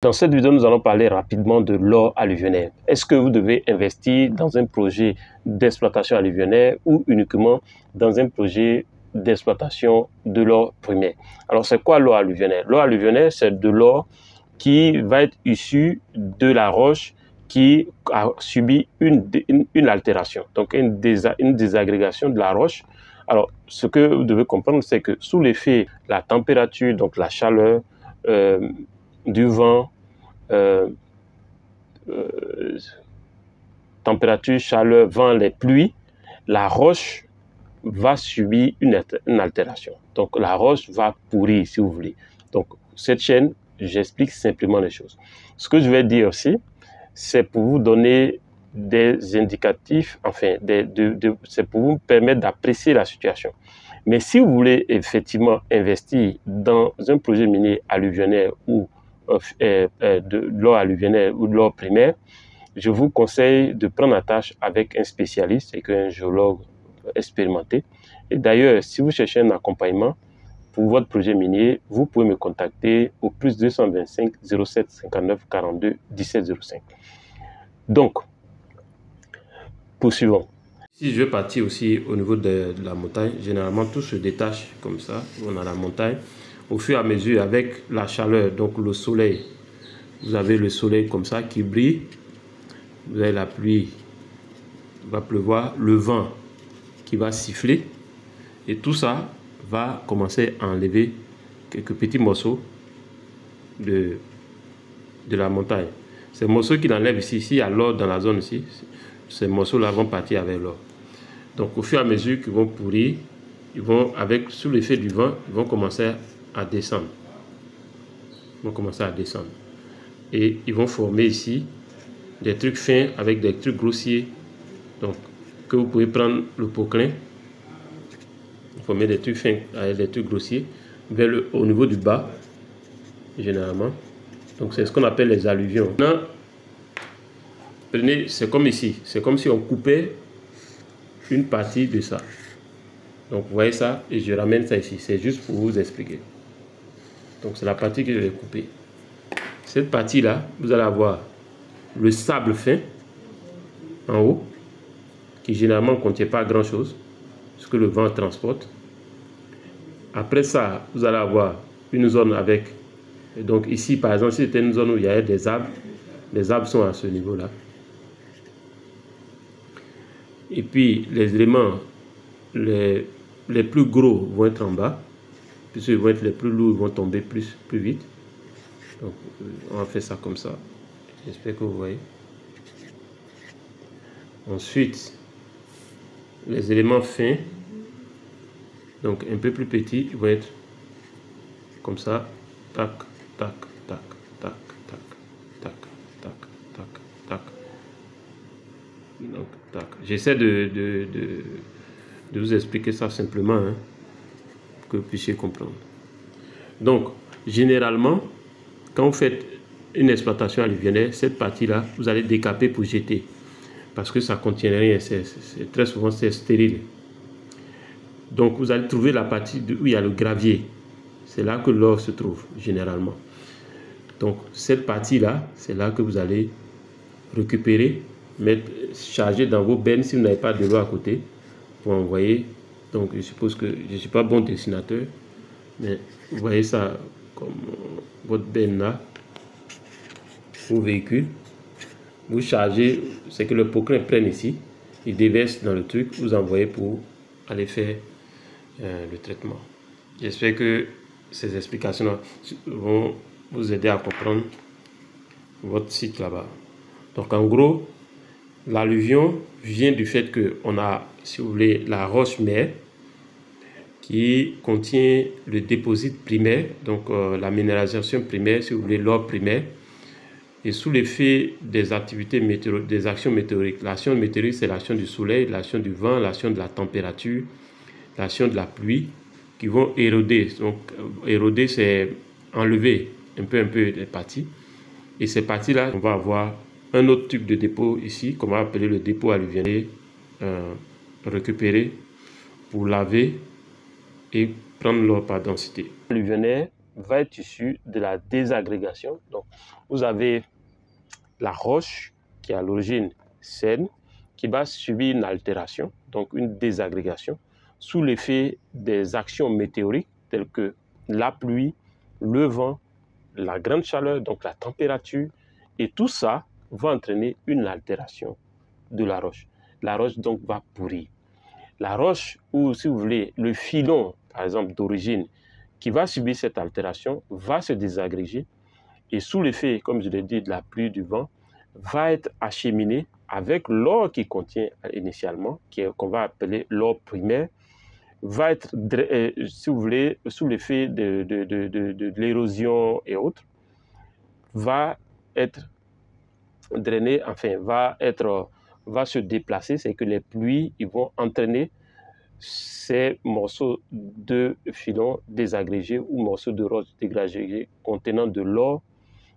Dans cette vidéo, nous allons parler rapidement de l'or alluvionnaire. Est-ce que vous devez investir dans un projet d'exploitation alluvionnaire ou uniquement dans un projet d'exploitation de l'or primaire? Alors, c'est quoi l'or alluvionnaire? L'or alluvionnaire, c'est de l'or qui va être issu de la roche qui a subi une altération, donc une désagrégation de la roche. Alors, ce que vous devez comprendre, c'est que sous l'effet de la température, donc la chaleur, du vent, température, chaleur, vent, les pluies, la roche va subir une altération. Donc la roche va pourrir, si vous voulez. Donc cette chaîne, j'explique simplement les choses. Ce que je vais dire aussi, c'est pour vous donner des indicatifs, enfin, c'est pour vous permettre d'apprécier la situation. Mais si vous voulez effectivement investir dans un projet minier alluvionnaire ou de l'or alluvionnaire ou de l'or primaire, je vous conseille de prendre attache avec un spécialiste et un géologue expérimenté. Et d'ailleurs, si vous cherchez un accompagnement pour votre projet minier, vous pouvez me contacter au plus 225 07 59 42 17 05. Donc, poursuivons. Si je vais partir aussi au niveau de la montagne, généralement tout se détache comme ça. On a la montagne. Au fur et à mesure, avec la chaleur, donc le soleil, vous avez le soleil comme ça qui brille. Vous avez la pluie, il va pleuvoir, le vent qui va siffler. Et tout ça va commencer à enlever quelques petits morceaux de la montagne. Ces morceaux qu'il enlève ici, il y a l'or dans la zone ici, ces morceaux-là vont partir avec l'or. Donc au fur et à mesure qu'ils vont pourrir, ils vont, sous l'effet du vent, ils vont commencer à descendre. Ils vont commencer à descendre. Et ils vont former ici des trucs fins avec des trucs grossiers. Donc que vous pouvez prendre le poclin, former des trucs fins avec des trucs grossiers au niveau du bas, généralement. Donc c'est ce qu'on appelle les alluvions. Maintenant, prenez, c'est comme ici, c'est comme si on coupait une partie de ça. Donc vous voyez ça, et je ramène ça ici, c'est juste pour vous expliquer. Donc c'est la partie que je vais couper. Cette partie-là, vous allez avoir le sable fin en haut, qui généralement ne contient pas grand-chose, ce que le vent transporte. Après ça, vous allez avoir une zone avec, donc ici par exemple, si c'était une zone où il y avait des arbres sont à ce niveau-là. Et puis les éléments les plus gros vont être en bas, puisqu'ils vont être les plus lourds, ils vont tomber plus vite. Donc on va faire ça comme ça. J'espère que vous voyez. Ensuite, les éléments fins, donc un peu plus petits, ils vont être comme ça. Tac, tac, tac, tac, tac, tac, tac, tac, tac. Donc, tac. J'essaie de vous expliquer ça simplement, hein, pour que vous puissiez comprendre. Donc, généralement, quand vous faites une exploitation alluvionnaire, cette partie-là, vous allez décaper pour jeter. Parce que ça ne contient rien, très souvent c'est stérile. Donc vous allez trouver la partie où il y a le gravier. C'est là que l'or se trouve, généralement. Donc cette partie-là, c'est là que vous allez récupérer, charger dans vos bennes si vous n'avez pas de l'eau à côté, pour envoyer. Donc je suppose que je ne suis pas bon dessinateur, mais vous voyez ça comme votre benne là, vos véhicules. Vous chargez, c'est que le poclin prenne ici, il déverse dans le truc, vous envoyez pour aller faire le traitement. J'espère que ces explications vont vous aider à comprendre votre site là-bas. Donc en gros, l'alluvion vient du fait qu'on a, si vous voulez, la roche-mère qui contient le dépôt primaire, donc la minéralisation primaire, si vous voulez, l'or primaire. Et sous l'effet des activités des actions météoriques, l'action météorique, c'est l'action du soleil, l'action du vent, l'action de la température, l'action de la pluie, qui vont éroder. Donc, éroder, c'est enlever un peu les parties. Et ces parties-là, on va avoir un autre type de dépôt ici, qu'on va appeler le dépôt alluvionnaire, récupéré pour laver et prendre l'or par densité. Alluvionnaire va être issue de la désagrégation. Donc, vous avez la roche qui est à l'origine saine, qui va subir une altération, donc une désagrégation, sous l'effet des actions météoriques telles que la pluie, le vent, la grande chaleur, donc la température, et tout ça va entraîner une altération de la roche. La roche donc va pourrir. La roche, ou si vous voulez, le filon, par exemple, d'origine, qui va subir cette altération, va se désagréger, et sous l'effet, comme je l'ai dit, de la pluie, du vent, va être acheminé avec l'or qui contient initialement, qu'on va appeler l'or primaire, va être, si vous voulez, sous l'effet de l'érosion et autres, va être drainé, enfin, va se déplacer, c'est que les pluies ils vont entraîner ces morceaux de filons désagrégés ou morceaux de roche désagrégés contenant de l'or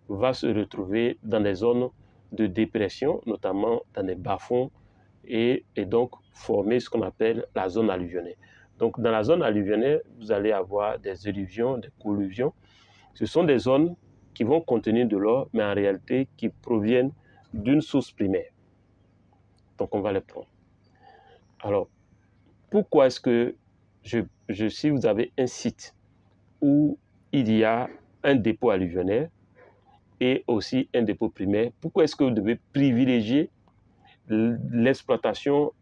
va se retrouver dans des zones de dépression, notamment dans les bas-fonds, et donc former ce qu'on appelle la zone alluvionnaire. Donc dans la zone alluvionnaire, vous allez avoir des alluvions, des colluvions. Ce sont des zones qui vont contenir de l'or, mais en réalité qui proviennent d'une source primaire. Donc on va les prendre. Alors, pourquoi est-ce que si vous avez un site où il y a un dépôt alluvionnaire et aussi un dépôt primaire, pourquoi est-ce que vous devez privilégier l'exploitation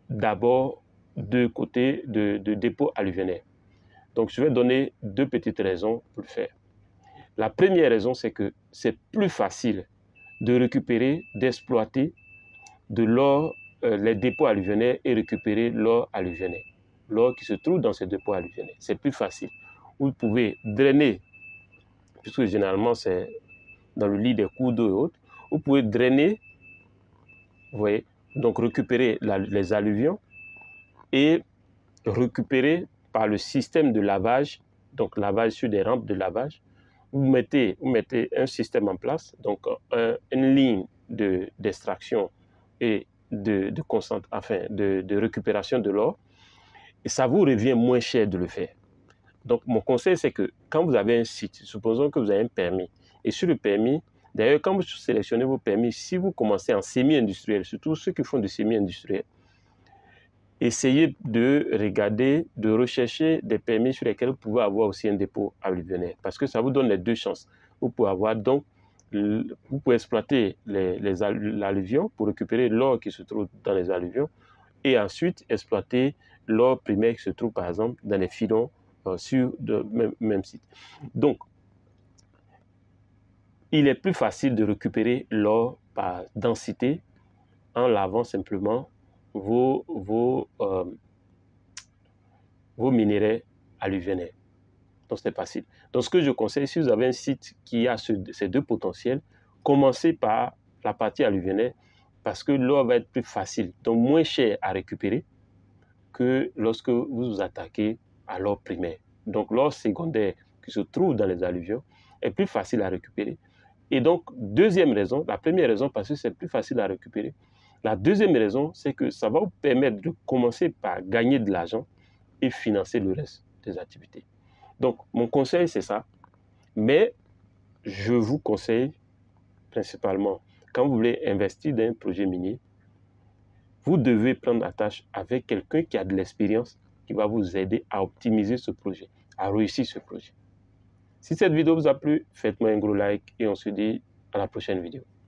d'abord de côté de dépôt alluvionnaire? Donc, je vais donner deux petites raisons pour le faire. La première raison, c'est que c'est plus facile de récupérer, d'exploiter de l'or, les dépôts alluvionnaires et récupérer l'or alluvionnaire. L'or qui se trouve dans ces dépôts alluvionnaires. C'est plus facile. Vous pouvez drainer, puisque généralement c'est dans le lit des cours d'eau et autres, vous pouvez drainer, vous voyez, donc récupérer les alluvions et récupérer par le système de lavage, donc lavage sur des rampes de lavage. Vous mettez un système en place, donc une ligne d'extraction et de récupération de l'or, et ça vous revient moins cher de le faire. Donc mon conseil, c'est que quand vous avez un site, supposons que vous avez un permis, et sur le permis, d'ailleurs quand vous sélectionnez vos permis, si vous commencez en semi-industriel, surtout ceux qui font du semi-industriel, essayez de regarder, de rechercher des permis sur lesquels vous pouvez avoir aussi un dépôt alluvionnaire, parce que ça vous donne les deux chances. Vous pouvez avoir donc, vous pouvez exploiter l'alluvion pour récupérer l'or qui se trouve dans les alluvions, et ensuite exploiter l'or primaire qui se trouve par exemple dans les filons sur le même site. Donc, il est plus facile de récupérer l'or par densité en lavant simplement vos minéraux alluvionnaires. Donc, c'est facile. Donc, ce que je conseille, si vous avez un site qui a ces deux potentiels, commencez par la partie alluvionnaire parce que l'or va être plus facile, donc moins cher à récupérer que lorsque vous vous attaquez à l'or primaire. Donc, l'or secondaire qui se trouve dans les alluvions est plus facile à récupérer. Et donc, deuxième raison, la première raison, parce que c'est plus facile à récupérer. La deuxième raison, c'est que ça va vous permettre de commencer par gagner de l'argent et financer le reste des activités. Donc, mon conseil, c'est ça. Mais je vous conseille principalement, quand vous voulez investir dans un projet minier, vous devez prendre attache avec quelqu'un qui a de l'expérience, qui va vous aider à optimiser ce projet, à réussir ce projet. Si cette vidéo vous a plu, faites-moi un gros like et on se dit à la prochaine vidéo.